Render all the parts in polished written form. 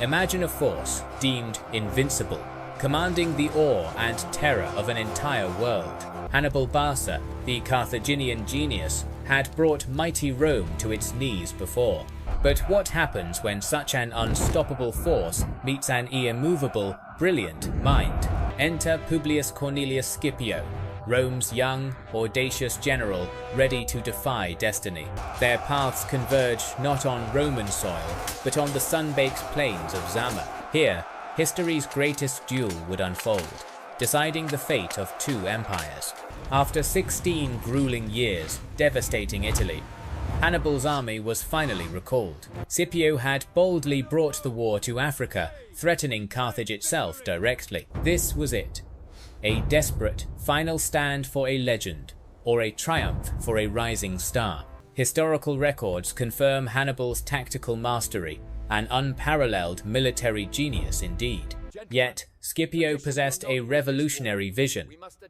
Imagine a force deemed invincible, commanding the awe and terror of an entire world. Hannibal Barca, the Carthaginian genius, had brought mighty Rome to its knees before. But what happens when such an unstoppable force meets an immovable, brilliant mind? Enter Publius Cornelius Scipio, Rome's young, audacious general ready to defy destiny. Their paths converge not on Roman soil, but on the sun-baked plains of Zama. Here, history's greatest duel would unfold, deciding the fate of two empires. After 16 grueling years devastating Italy, Hannibal's army was finally recalled. Scipio had boldly brought the war to Africa, threatening Carthage itself directly. This was it. A desperate final stand for a legend, or a triumph for a rising star. Historical records confirm Hannibal's tactical mastery, an unparalleled military genius indeed. Yet, Scipio possessed a revolutionary vision,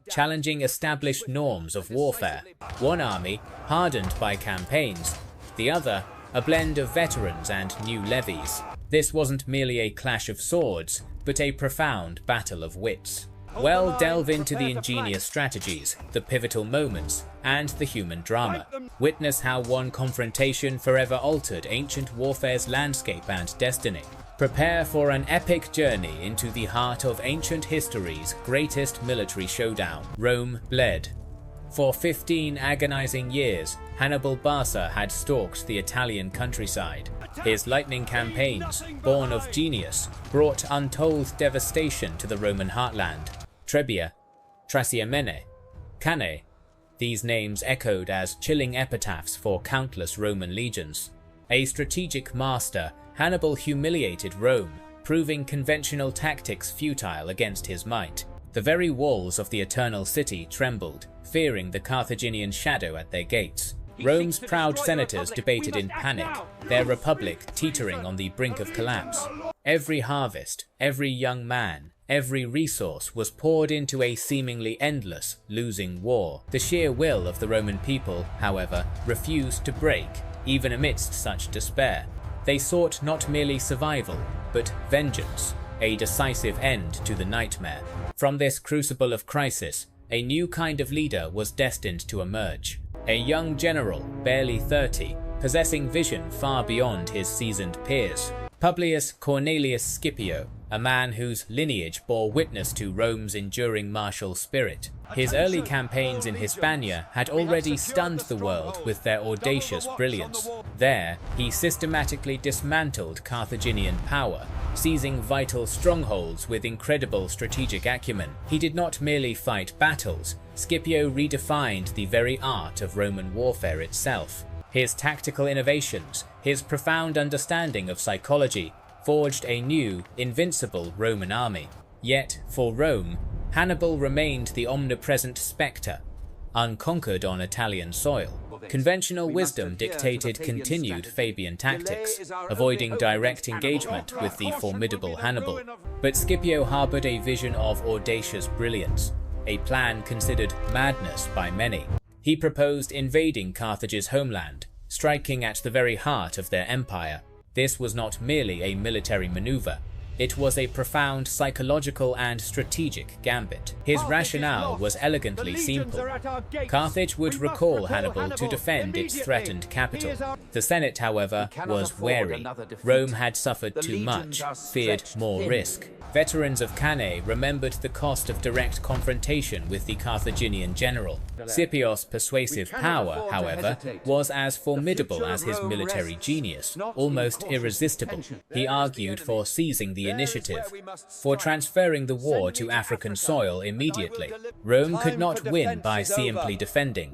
challenging established norms of warfare. One army, hardened by campaigns, the other, a blend of veterans and new levies. This wasn't merely a clash of swords, but a profound battle of wits. We'll delve into the ingenious strategies, the pivotal moments, and the human drama. Witness how one confrontation forever altered ancient warfare's landscape and destiny. Prepare for an epic journey into the heart of ancient history's greatest military showdown. Rome bled. For 15 agonizing years, Hannibal Barca had stalked the Italian countryside. His lightning campaigns, born of genius, brought untold devastation to the Roman heartland. Trebia, Trasiemene, Cannae, these names echoed as chilling epitaphs for countless Roman legions. A strategic master, Hannibal humiliated Rome, proving conventional tactics futile against his might. The very walls of the Eternal City trembled, fearing the Carthaginian shadow at their gates. Rome's proud senators debated in panic, their republic teetering on the brink of collapse. Every harvest, every young man, every resource was poured into a seemingly endless, losing war. The sheer will of the Roman people, however, refused to break, even amidst such despair. They sought not merely survival, but vengeance, a decisive end to the nightmare. From this crucible of crisis, a new kind of leader was destined to emerge. A young general, barely 30, possessing vision far beyond his seasoned peers. Publius Cornelius Scipio, a man whose lineage bore witness to Rome's enduring martial spirit. His early campaigns in Hispania had already stunned the world with their audacious brilliance. There, he systematically dismantled Carthaginian power, seizing vital strongholds with incredible strategic acumen. He did not merely fight battles, Scipio redefined the very art of Roman warfare itself. His tactical innovations, his profound understanding of psychology, forged a new, invincible Roman army. Yet, for Rome, Hannibal remained the omnipresent spectre, unconquered on Italian soil. Conventional wisdom dictated continued Fabian tactics, avoiding direct engagement with the formidable Hannibal. But Scipio harbored a vision of audacious brilliance, a plan considered madness by many. He proposed invading Carthage's homeland, striking at the very heart of their empire. This was not merely a military maneuver, it was a profound psychological and strategic gambit. His rationale was elegantly simple. Carthage would recall Hannibal to defend its threatened capital. The Senate, however, was wary. Rome had suffered too much, feared more risk. Veterans of Cannae remembered the cost of direct confrontation with the Carthaginian general. Scipio's persuasive power, however, was as formidable as his military genius, almost irresistible. He argued for seizing the initiative, for transferring the war to African soil immediately. Rome could not win by simply defending.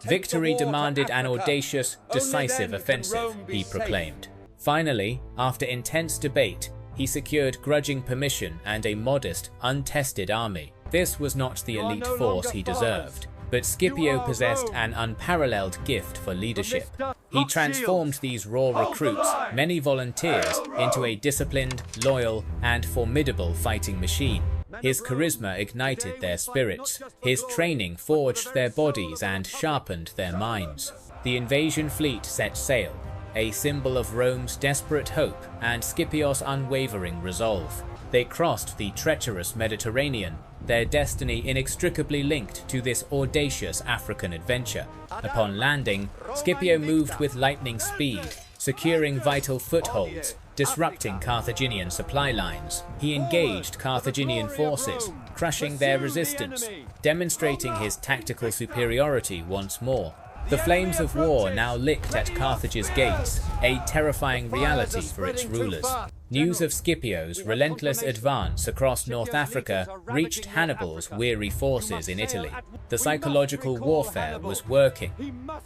Victory demanded an audacious, decisive offensive, he proclaimed. Finally, after intense debate, he secured grudging permission and a modest, untested army. This was not the elite force he deserved, but Scipio possessed an unparalleled gift for leadership. He transformed these raw recruits, many volunteers, into a disciplined, loyal, and formidable fighting machine. His charisma ignited their spirits, his training forged their bodies and sharpened their minds. The invasion fleet set sail, a symbol of Rome's desperate hope and Scipio's unwavering resolve. They crossed the treacherous Mediterranean, their destiny inextricably linked to this audacious African adventure. Upon landing, Scipio moved with lightning speed, securing vital footholds, disrupting Carthaginian supply lines. He engaged Carthaginian forces, crushing their resistance, demonstrating his tactical superiority once more. The flames of war now licked at Carthage's gates, a terrifying reality for its rulers. News of Scipio's relentless advance across North Africa reached Hannibal's weary forces in Italy. The psychological warfare was working.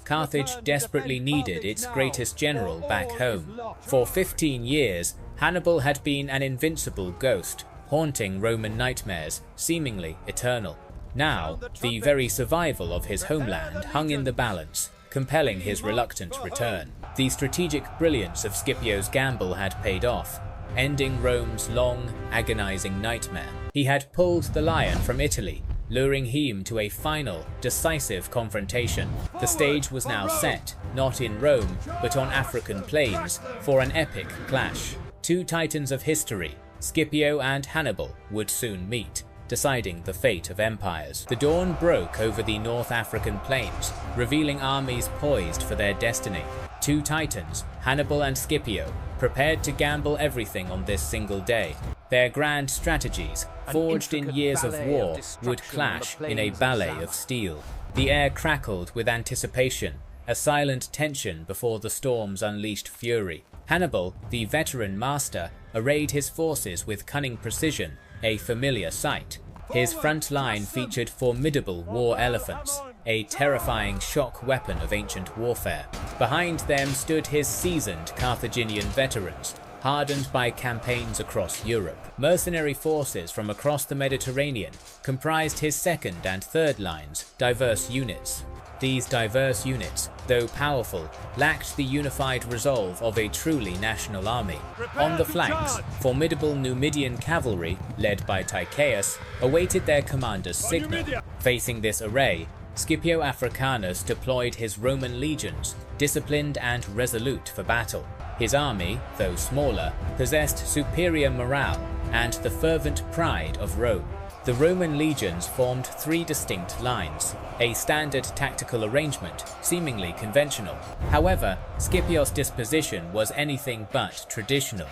Carthage desperately needed its greatest general back home. For 15 years, Hannibal had been an invincible ghost, haunting Roman nightmares, seemingly eternal. Now, the very survival of his homeland hung in the balance, compelling his reluctant return. The strategic brilliance of Scipio's gamble had paid off, ending Rome's long, agonizing nightmare. He had pulled the lion from Italy, luring him to a final, decisive confrontation. The stage was now set, not in Rome, but on African plains, for an epic clash. Two titans of history, Scipio and Hannibal, would soon meet, deciding the fate of empires. The dawn broke over the North African plains, revealing armies poised for their destiny. Two titans, Hannibal and Scipio, prepared to gamble everything on this single day. Their grand strategies, forged in years of war, would clash in a ballet of steel. The air crackled with anticipation, a silent tension before the storm's unleashed fury. Hannibal, the veteran master, arrayed his forces with cunning precision, a familiar sight. His front line featured formidable war elephants, a terrifying shock weapon of ancient warfare. Behind them stood his seasoned Carthaginian veterans, hardened by campaigns across Europe. Mercenary forces from across the Mediterranean comprised his second and third lines, diverse units. These diverse units, though powerful, lacked the unified resolve of a truly national army. On the flanks, formidable Numidian cavalry, led by Tychaeus, awaited their commander's signal. Facing this array, Scipio Africanus deployed his Roman legions, disciplined and resolute for battle. His army, though smaller, possessed superior morale and the fervent pride of Rome. The Roman legions formed three distinct lines, a standard tactical arrangement, seemingly conventional. However, Scipio's disposition was anything but traditional.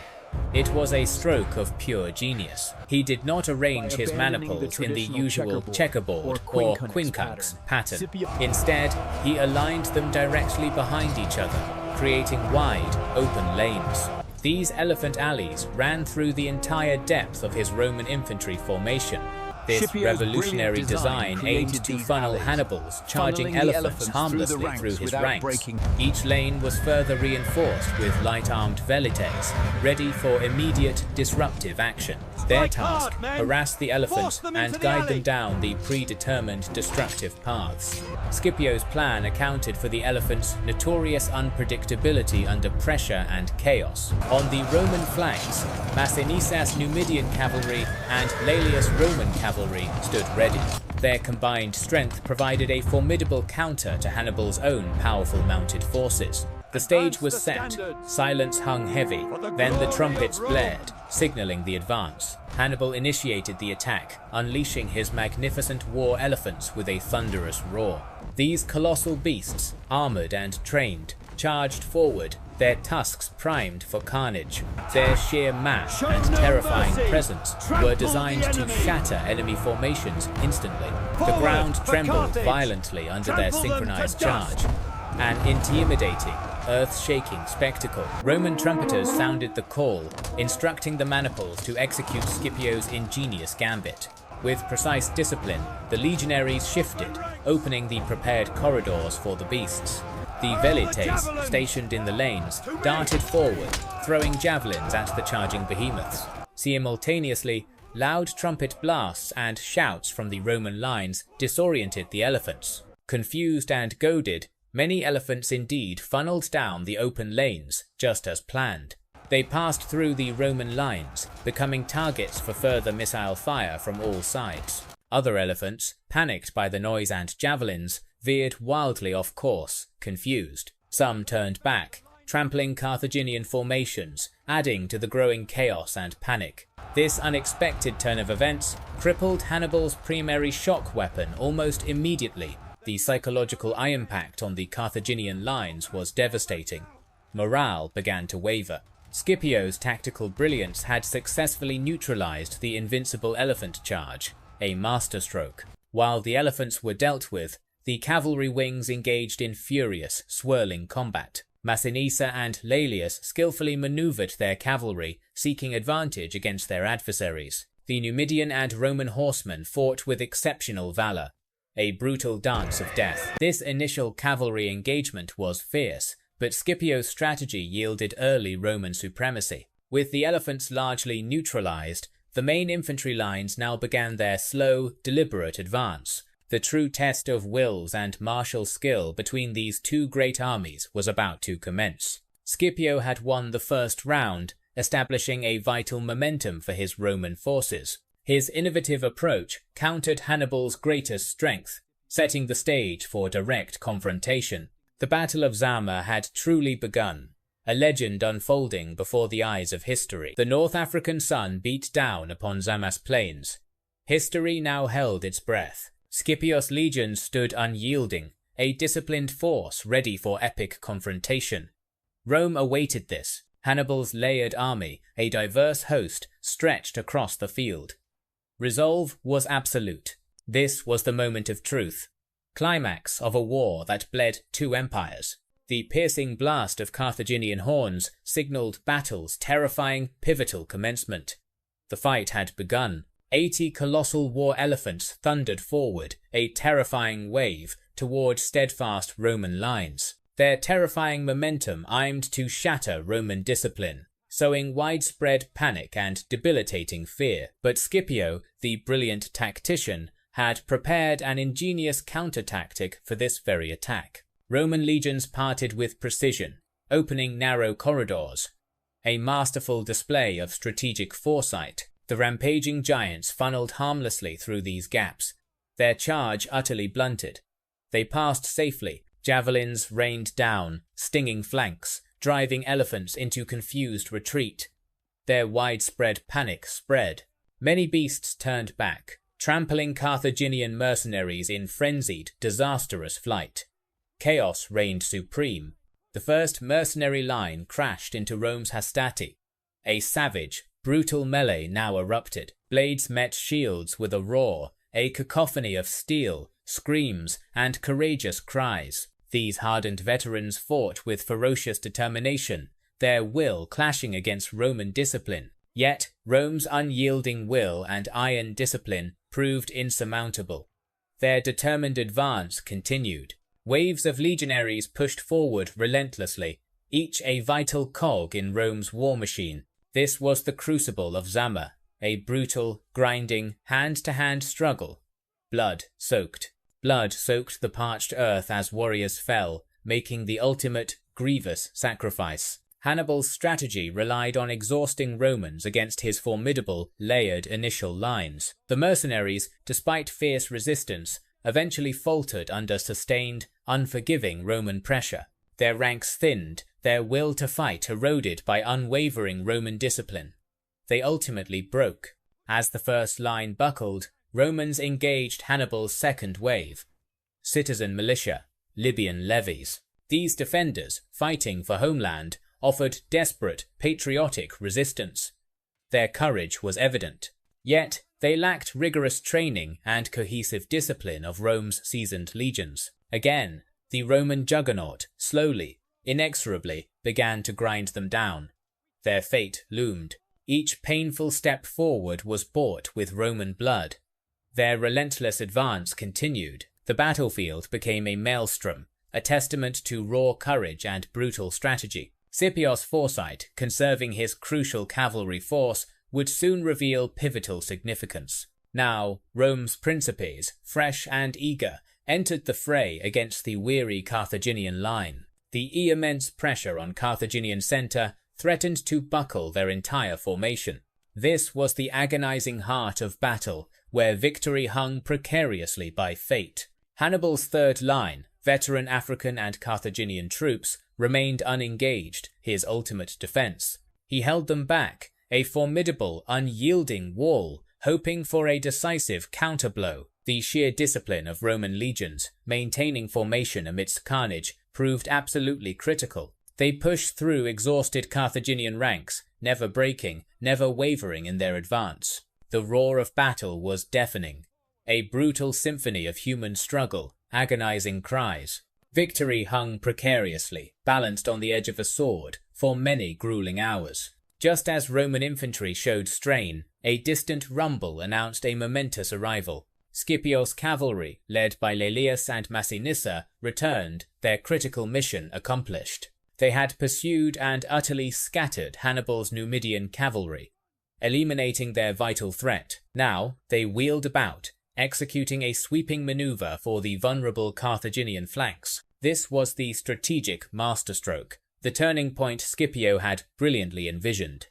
It was a stroke of pure genius. He did not arrange his maniples in the usual checkerboard or quincunx pattern. Instead, he aligned them directly behind each other, creating wide, open lanes. These elephant alleys ran through the entire depth of his Roman infantry formation. This revolutionary design aimed to funnel Hannibal's charging elephants harmlessly through his ranks. Each lane was further reinforced with light-armed velites, ready for immediate disruptive action. Their task, harass the elephants and guide them down the predetermined destructive paths. Scipio's plan accounted for the elephants' notorious unpredictability under pressure and chaos. On the Roman flanks, Massinissas Numidian cavalry and Laelius Roman cavalry stood ready. Their combined strength provided a formidable counter to Hannibal's own powerful mounted forces. The stage was set, silence hung heavy, then the trumpets blared, signaling the advance. Hannibal initiated the attack, unleashing his magnificent war elephants with a thunderous roar. These colossal beasts, armored and trained, charged forward, their tusks primed for carnage. Their sheer mass and terrifying presence were designed to shatter enemy formations instantly. The ground trembled violently under their synchronized charge. An intimidating, earth-shaking spectacle. Roman trumpeters sounded the call, instructing the maniples to execute Scipio's ingenious gambit. With precise discipline, the legionaries shifted, opening the prepared corridors for the beasts. The velites, stationed in the lanes, darted forward, throwing javelins at the charging behemoths. Simultaneously, loud trumpet blasts and shouts from the Roman lines disoriented the elephants. Confused and goaded, many elephants indeed funneled down the open lanes, just as planned. They passed through the Roman lines, becoming targets for further missile fire from all sides. Other elephants, panicked by the noise and javelins, veered wildly off course, confused. Some turned back, trampling Carthaginian formations, adding to the growing chaos and panic. This unexpected turn of events crippled Hannibal's primary shock weapon almost immediately. The psychological eye impact on the Carthaginian lines was devastating. Morale began to waver. Scipio's tactical brilliance had successfully neutralized the invincible elephant charge, a masterstroke. While the elephants were dealt with, the cavalry wings engaged in furious, swirling combat. Massinissa and Laelius skillfully maneuvered their cavalry, seeking advantage against their adversaries. The Numidian and Roman horsemen fought with exceptional valor, a brutal dance of death. This initial cavalry engagement was fierce, but Scipio's strategy yielded early Roman supremacy. With the elephants largely neutralized, the main infantry lines now began their slow, deliberate advance. The true test of wills and martial skill between these two great armies was about to commence. Scipio had won the first round, establishing a vital momentum for his Roman forces. His innovative approach countered Hannibal's greatest strength, setting the stage for direct confrontation. The Battle of Zama had truly begun, a legend unfolding before the eyes of history. The North African sun beat down upon Zama's plains. History now held its breath. Scipio's legions stood unyielding, a disciplined force ready for epic confrontation. Rome awaited this. Hannibal's layered army, a diverse host, stretched across the field. Resolve was absolute. This was the moment of truth. Climax of a war that bled two empires. The piercing blast of Carthaginian horns signaled battle's terrifying, pivotal commencement. The fight had begun. 80 colossal war elephants thundered forward, a terrifying wave, toward steadfast Roman lines. Their terrifying momentum aimed to shatter Roman discipline, sowing widespread panic and debilitating fear. But Scipio, the brilliant tactician, had prepared an ingenious counter-tactic for this very attack. Roman legions parted with precision, opening narrow corridors. A masterful display of strategic foresight. The rampaging giants funneled harmlessly through these gaps, their charge utterly blunted. They passed safely, javelins rained down, stinging flanks, driving elephants into confused retreat. Their widespread panic spread. Many beasts turned back, trampling Carthaginian mercenaries in frenzied, disastrous flight. Chaos reigned supreme. The first mercenary line crashed into Rome's hastati. A savage, brutal melee now erupted. Blades met shields with a roar, a cacophony of steel, screams, and courageous cries. These hardened veterans fought with ferocious determination, their will clashing against Roman discipline. Yet, Rome's unyielding will and iron discipline proved insurmountable. Their determined advance continued. Waves of legionaries pushed forward relentlessly, each a vital cog in Rome's war machine. This was the crucible of Zama, a brutal, grinding, hand-to-hand struggle. Blood soaked the parched earth as warriors fell, making the ultimate, grievous sacrifice. Hannibal's strategy relied on exhausting Romans against his formidable, layered initial lines. The mercenaries, despite fierce resistance, eventually faltered under sustained, unforgiving Roman pressure. Their ranks thinned, their will to fight eroded by unwavering Roman discipline. They ultimately broke. As the first line buckled, Romans engaged Hannibal's second wave. Citizen militia, Libyan levies. These defenders, fighting for homeland, offered desperate, patriotic resistance. Their courage was evident. Yet, they lacked rigorous training and cohesive discipline of Rome's seasoned legions. Again, the Roman juggernaut, slowly, inexorably, began to grind them down. Their fate loomed. Each painful step forward was bought with Roman blood. Their relentless advance continued. The battlefield became a maelstrom, a testament to raw courage and brutal strategy. Scipio's foresight, conserving his crucial cavalry force, would soon reveal pivotal significance. Now, Rome's principes, fresh and eager, entered the fray against the weary Carthaginian line. The immense pressure on Carthaginian center threatened to buckle their entire formation. This was the agonizing heart of battle, where victory hung precariously by fate. Hannibal's third line, veteran African and Carthaginian troops remained unengaged, his ultimate defense. He held them back, a formidable, unyielding wall, hoping for a decisive counterblow. The sheer discipline of Roman legions, maintaining formation amidst carnage, proved absolutely critical. They pushed through exhausted Carthaginian ranks, never breaking, never wavering in their advance. The roar of battle was deafening, a brutal symphony of human struggle, agonizing cries. Victory hung precariously, balanced on the edge of a sword, for many grueling hours. Just as Roman infantry showed strain, a distant rumble announced a momentous arrival. Scipio's cavalry, led by Laelius and Massinissa, returned, their critical mission accomplished. They had pursued and utterly scattered Hannibal's Numidian cavalry, eliminating their vital threat. Now they wheeled about, executing a sweeping maneuver for the vulnerable Carthaginian flanks. This was the strategic masterstroke, the turning point Scipio had brilliantly envisioned.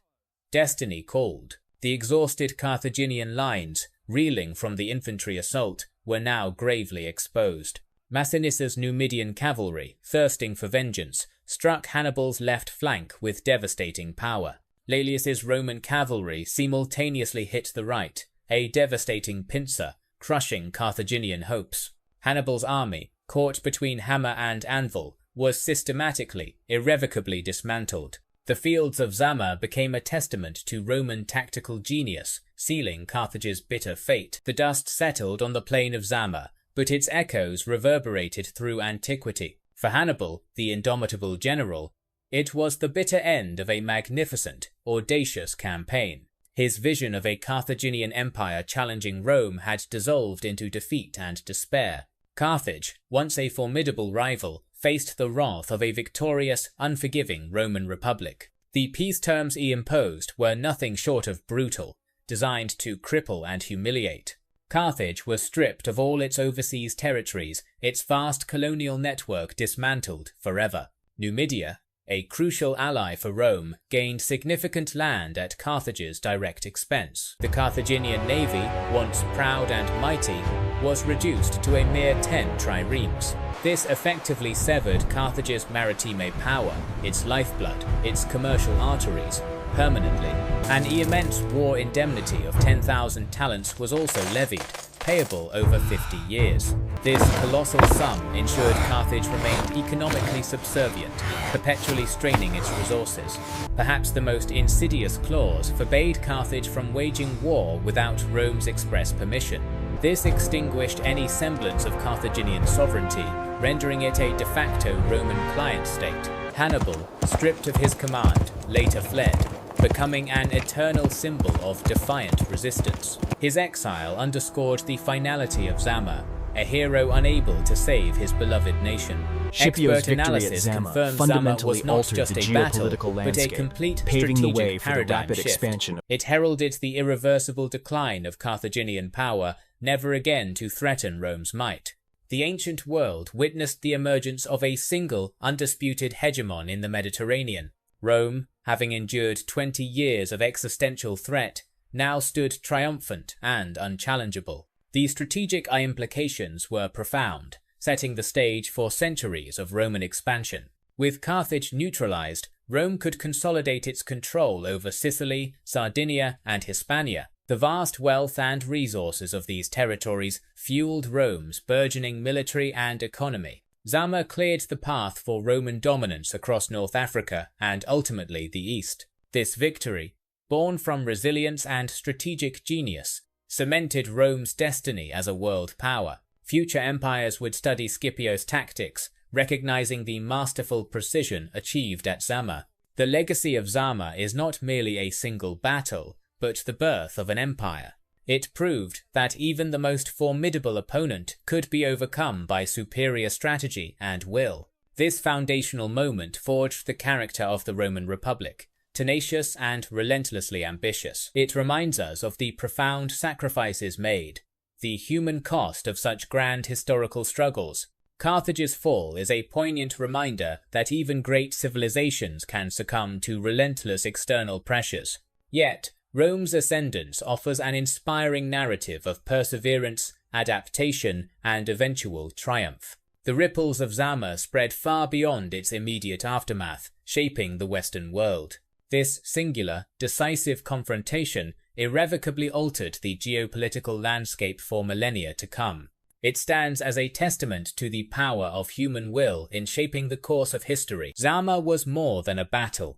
Destiny called. The exhausted Carthaginian lines, reeling from the infantry assault, were now gravely exposed. Massinissa's Numidian cavalry, thirsting for vengeance, struck Hannibal's left flank with devastating power. Laelius's Roman cavalry simultaneously hit the right, a devastating pincer, crushing Carthaginian hopes. Hannibal's army, caught between hammer and anvil, was systematically, irrevocably dismantled. The fields of Zama became a testament to Roman tactical genius, sealing Carthage's bitter fate. The dust settled on the plain of Zama, but its echoes reverberated through antiquity. For Hannibal, the indomitable general, it was the bitter end of a magnificent, audacious campaign. His vision of a Carthaginian empire challenging Rome had dissolved into defeat and despair. Carthage, once a formidable rival, faced the wrath of a victorious, unforgiving Roman Republic. The peace terms he imposed were nothing short of brutal, designed to cripple and humiliate. Carthage was stripped of all its overseas territories, its vast colonial network dismantled forever. Numidia, a crucial ally for Rome, gained significant land at Carthage's direct expense. The Carthaginian navy, once proud and mighty, was reduced to a mere 10 triremes. This effectively severed Carthage's maritime power, its lifeblood, its commercial arteries, permanently. An immense war indemnity of 10,000 talents was also levied, payable over 50 years. This colossal sum ensured Carthage remained economically subservient, perpetually straining its resources. Perhaps the most insidious clause forbade Carthage from waging war without Rome's express permission. This extinguished any semblance of Carthaginian sovereignty, rendering it a de facto Roman client state. Hannibal, stripped of his command, later fled, becoming an eternal symbol of defiant resistance. His exile underscored the finality of Zama, a hero unable to save his beloved nation. Scipio's Expert victory at analysis Zama confirmed fundamentally Zama was not altered just the a battle, geopolitical but a landscape, complete paving the strategic way for the paradigm rapid shift. expansion. It heralded the irreversible decline of Carthaginian power, never again to threaten Rome's might. The ancient world witnessed the emergence of a single, undisputed hegemon in the Mediterranean. Rome, having endured 20 years of existential threat, now stood triumphant and unchallengeable. The strategic implications were profound, setting the stage for centuries of Roman expansion. With Carthage neutralized, Rome could consolidate its control over Sicily, Sardinia, and Hispania. The vast wealth and resources of these territories fueled Rome's burgeoning military and economy. Zama cleared the path for Roman dominance across North Africa and ultimately the East. This victory, born from resilience and strategic genius, cemented Rome's destiny as a world power. Future empires would study Scipio's tactics, recognizing the masterful precision achieved at Zama. The legacy of Zama is not merely a single battle, but the birth of an empire. It proved that even the most formidable opponent could be overcome by superior strategy and will. This foundational moment forged the character of the Roman Republic, tenacious and relentlessly ambitious. It reminds us of the profound sacrifices made, the human cost of such grand historical struggles. Carthage's fall is a poignant reminder that even great civilizations can succumb to relentless external pressures. Yet, Rome's ascendance offers an inspiring narrative of perseverance, adaptation, and eventual triumph. The ripples of Zama spread far beyond its immediate aftermath, shaping the Western world. This singular, decisive confrontation irrevocably altered the geopolitical landscape for millennia to come. It stands as a testament to the power of human will in shaping the course of history. Zama was more than a battle.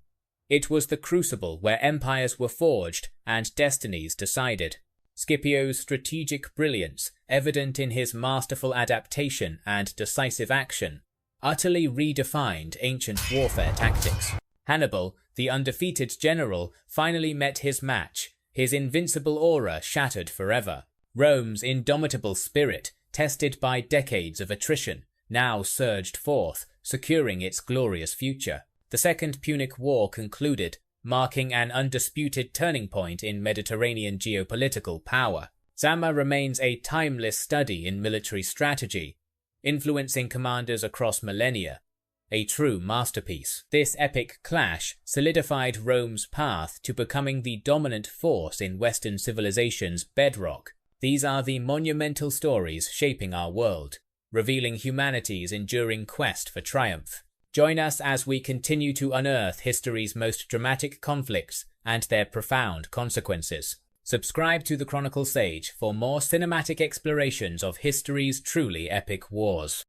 It was the crucible where empires were forged and destinies decided. Scipio's strategic brilliance, evident in his masterful adaptation and decisive action, utterly redefined ancient warfare tactics. Hannibal, the undefeated general, finally met his match, his invincible aura shattered forever. Rome's indomitable spirit, tested by decades of attrition, now surged forth, securing its glorious future. The Second Punic War concluded, marking an undisputed turning point in Mediterranean geopolitical power. Zama remains a timeless study in military strategy, influencing commanders across millennia. A true masterpiece. This epic clash solidified Rome's path to becoming the dominant force in Western civilization's bedrock. These are the monumental stories shaping our world, revealing humanity's enduring quest for triumph. Join us as we continue to unearth history's most dramatic conflicts and their profound consequences. Subscribe to the Chronicle Sage for more cinematic explorations of history's truly epic wars.